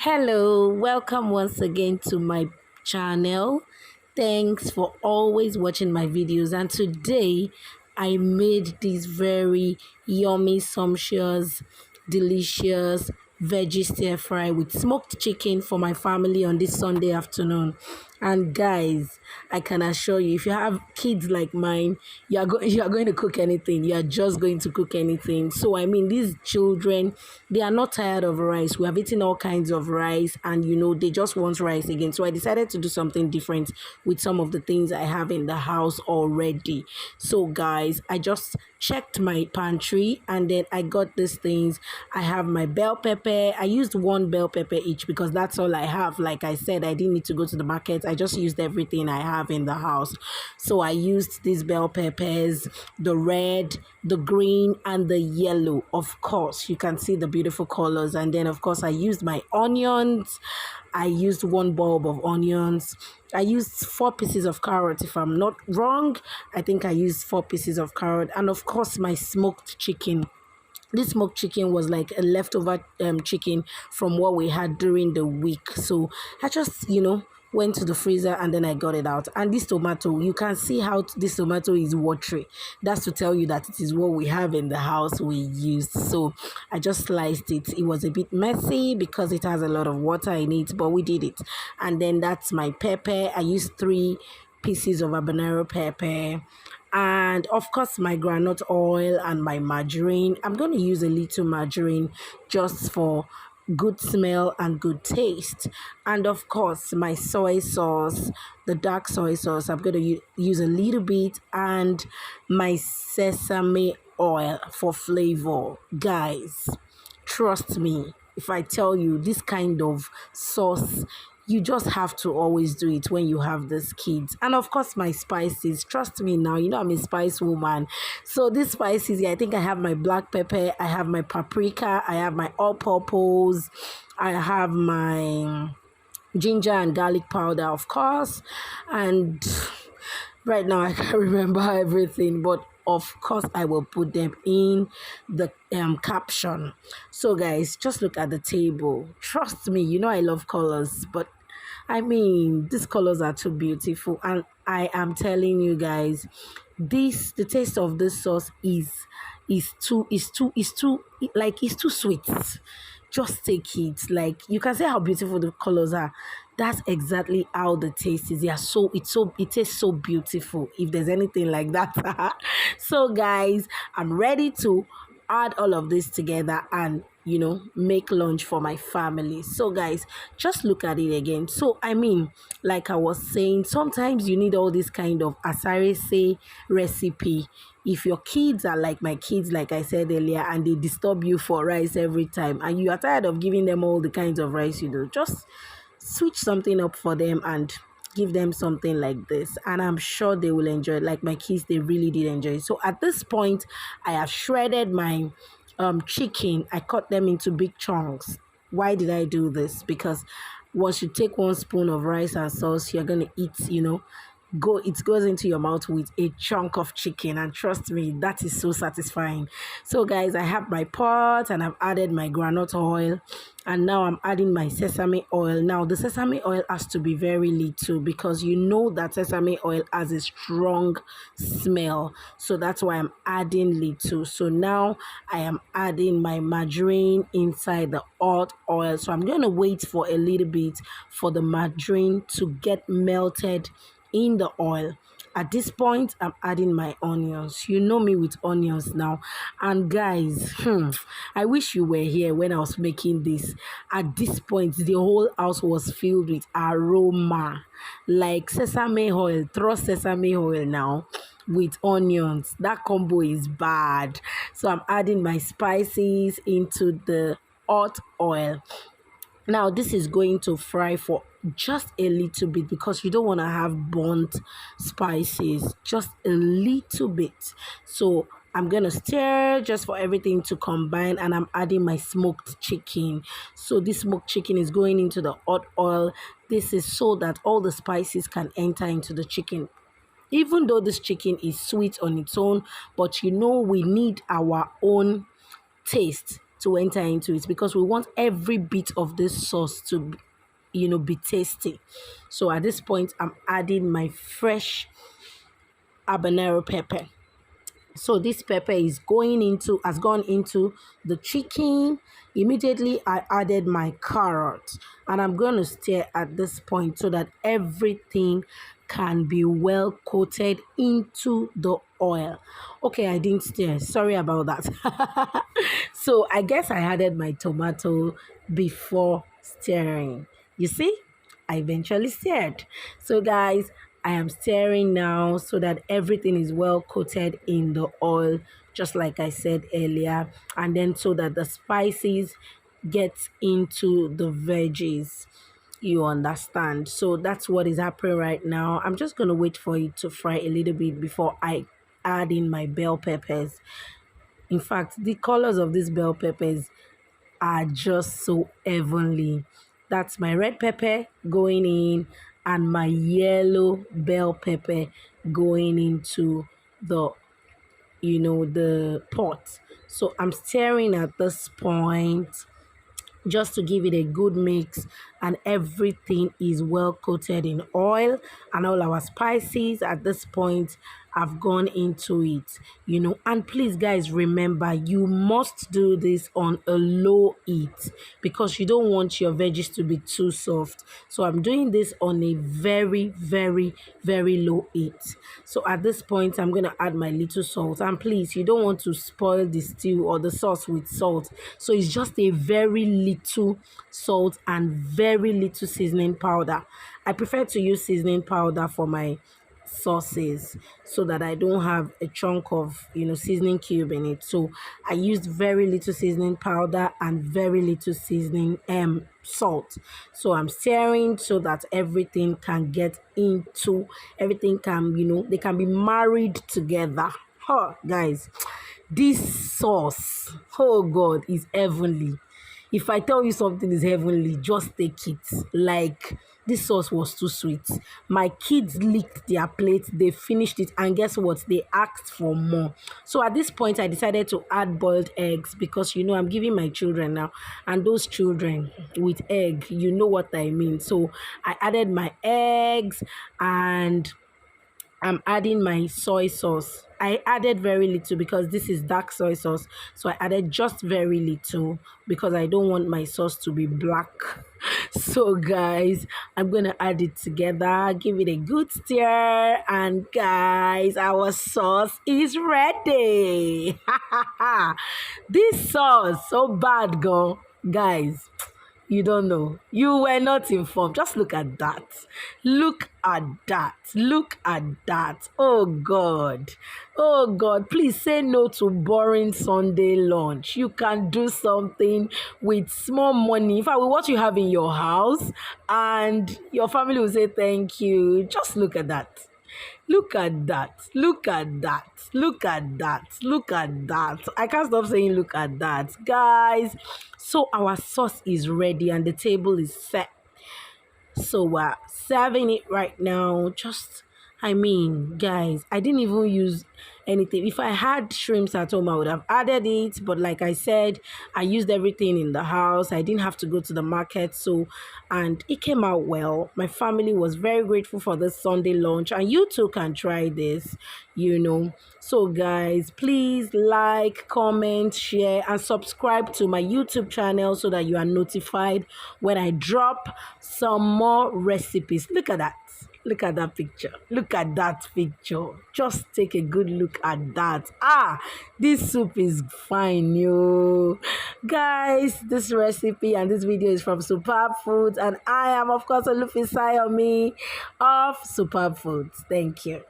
Hello, welcome once again to my channel. Thanks for always watching my videos. And today I made this very yummy, sumptuous, delicious veggie stir fry with smoked chicken for my family on this Sunday afternoon. And guys, I can assure you, if you have kids like mine, you are going to cook anything. You are just going to cook anything. So I mean, these children, they are not tired of rice. We have eaten all kinds of rice, and they just want rice again. So I decided to do something different with some of the things I have in the house already. So guys, I just checked my pantry and then I got these things. I have my bell pepper. I used one bell pepper each because that's all I have. Like I said, I didn't need to go to the market. I just used everything I have in the house. So I used these bell peppers, the red, the green, and the yellow. Of course, you can see the beautiful colors. And then, of course, I used my onions. I used one bulb of onions. I used 4 pieces of carrot, if I'm not wrong. I think I used 4 pieces of carrot. And, of course, my smoked chicken. This smoked chicken was like a leftover chicken from what we had during the week. So I just, went to the freezer and then I got it out. And this tomato, you can see how this tomato is watery. That's to tell you that it is what we have in the house we used. So I just sliced it. It was a bit messy because it has a lot of water in it, but we did it. And then that's my pepper. I used 3 pieces of habanero pepper, and of course my groundnut oil and my margarine. I'm going to use a little margarine just for good smell and good taste. And of course my soy sauce, the dark soy sauce, I'm going to use a little bit, and my sesame oil for flavor. Guys, trust me if I tell you, this kind of sauce, you just have to always do it when you have these kids. And of course my spices, trust me now, I'm a spice woman. So these spices here, I think I have my black pepper, I have my paprika, I have my all purpose, I have my ginger and garlic powder, of course. And right now I can't remember everything, but of course I will put them in the caption. So guys, just look at the table. Trust me, I love colors, but I mean, these colors are too beautiful. And I am telling you guys, the taste of this sauce is too like, it's too sweet. Just take it. Like, you can see how beautiful the colors are. That's exactly how the taste is. It tastes so beautiful, if there's anything like that. So guys, I'm ready to add all of this together and make lunch for my family. So guys, just look at it again. So I mean, like I was saying, sometimes you need all this kind of asarese recipe. If your kids are like my kids, like I said earlier, and they disturb you for rice every time, and you are tired of giving them all the kinds of rice you do, just switch something up for them and give them something like this, and I'm sure they will enjoy it. Like my kids, they really did enjoy it. So at this point, I have shredded my chicken. I cut them into big chunks. Why did I do this? Because once you take 1 spoon of rice and sauce, you're gonna eat, it goes into your mouth with a chunk of chicken, and trust me, that is so satisfying. So guys, I have my pot and I've added my groundnut oil, and now I'm adding my sesame oil. Now the sesame oil has to be very little because that sesame oil has a strong smell, so that's why I'm adding little. So now I am adding my margarine inside the hot oil. So I'm going to wait for a little bit for the margarine to get melted in the oil. At this point, I'm adding my onions. You know me with onions now. And guys, I wish you were here when I was making this. At this point, the whole house was filled with aroma. Like sesame oil, throw sesame oil now with onions. That combo is bad. So I'm adding my spices into the hot oil. Now this is going to fry for just a little bit because you don't want to have burnt spices, just a little bit. So I'm going to stir just for everything to combine, and I'm adding my smoked chicken. So this smoked chicken is going into the hot oil. This is so that all the spices can enter into the chicken. Even though this chicken is sweet on its own, but we need our own taste to enter into it, because we want every bit of this sauce to be tasty. So at this point, I'm adding my fresh habanero pepper. So this pepper has gone into the chicken. Immediately I added my carrot, and I'm going to stir at this point so that everything can be well coated into the oil. Okay, I didn't stir, sorry about that. So I guess I added my tomato before stirring. You see, I eventually stirred. So guys, I am stirring now so that everything is well coated in the oil, just like I said earlier, and then so that the spices get into the veggies. You understand? So that's what is happening right now. I'm just going to wait for it to fry a little bit before I add in my bell peppers. In fact, the colors of these bell peppers are just so heavenly. That's my red pepper going in, and my yellow bell pepper going into the pot. So I'm stirring at this point just to give it a good mix, and everything is well coated in oil, and all our spices at this point have gone into it. And please guys, remember, you must do this on a low heat because you don't want your veggies to be too soft. So I'm doing this on a very, very, very low heat. So at this point, I'm going to add my little salt, and please, you don't want to spoil the stew or the sauce with salt. So it's just a very little salt and very little seasoning powder. I prefer to use seasoning powder for my sauces so that I don't have a chunk of seasoning cube in it. So I used very little seasoning powder and very little seasoning salt. So I'm stirring so that everything can everything can they can be married together. Guys, this sauce, oh God, is heavenly. If I tell you something is heavenly, just take it. Like, this sauce was too sweet. My kids licked their plate, they finished it, and guess what? They asked for more. So at this point, I decided to add boiled eggs because, I'm giving my children now, and those children with egg, you know what I mean. So I added my eggs, and I'm adding my soy sauce. I added very little because this is dark soy sauce. So I added just very little because I don't want my sauce to be black. So guys, I'm going to add it together, give it a good stir, and guys, our sauce is ready. This sauce, so bad, guys. You don't know. You were not informed. Just look at that. Look at that. Look at that. Oh God. Oh God. Please say no to boring Sunday lunch. You can do something with small money. In fact, with what you have in your house, and your family will say thank you. Just look at that. Look at that. Look at that. Look at that. Look at that. I can't stop saying look at that. Guys, so our sauce is ready and the table is set. So we're serving it right now. Guys, I didn't even use anything. If I had shrimps at home, I would have added it. But like I said, I used everything in the house. I didn't have to go to the market. And it came out well. My family was very grateful for this Sunday lunch. And you too can try this, So guys, please like, comment, share, and subscribe to my YouTube channel so that you are notified when I drop some more recipes. Look at that. Look at that picture. Look at that picture. Just take a good look at that. This soup is fine, yo. Guys, this recipe and this video is from Superb Foods, and I am, of course, Olufisayomi of Superb Foods. Thank you.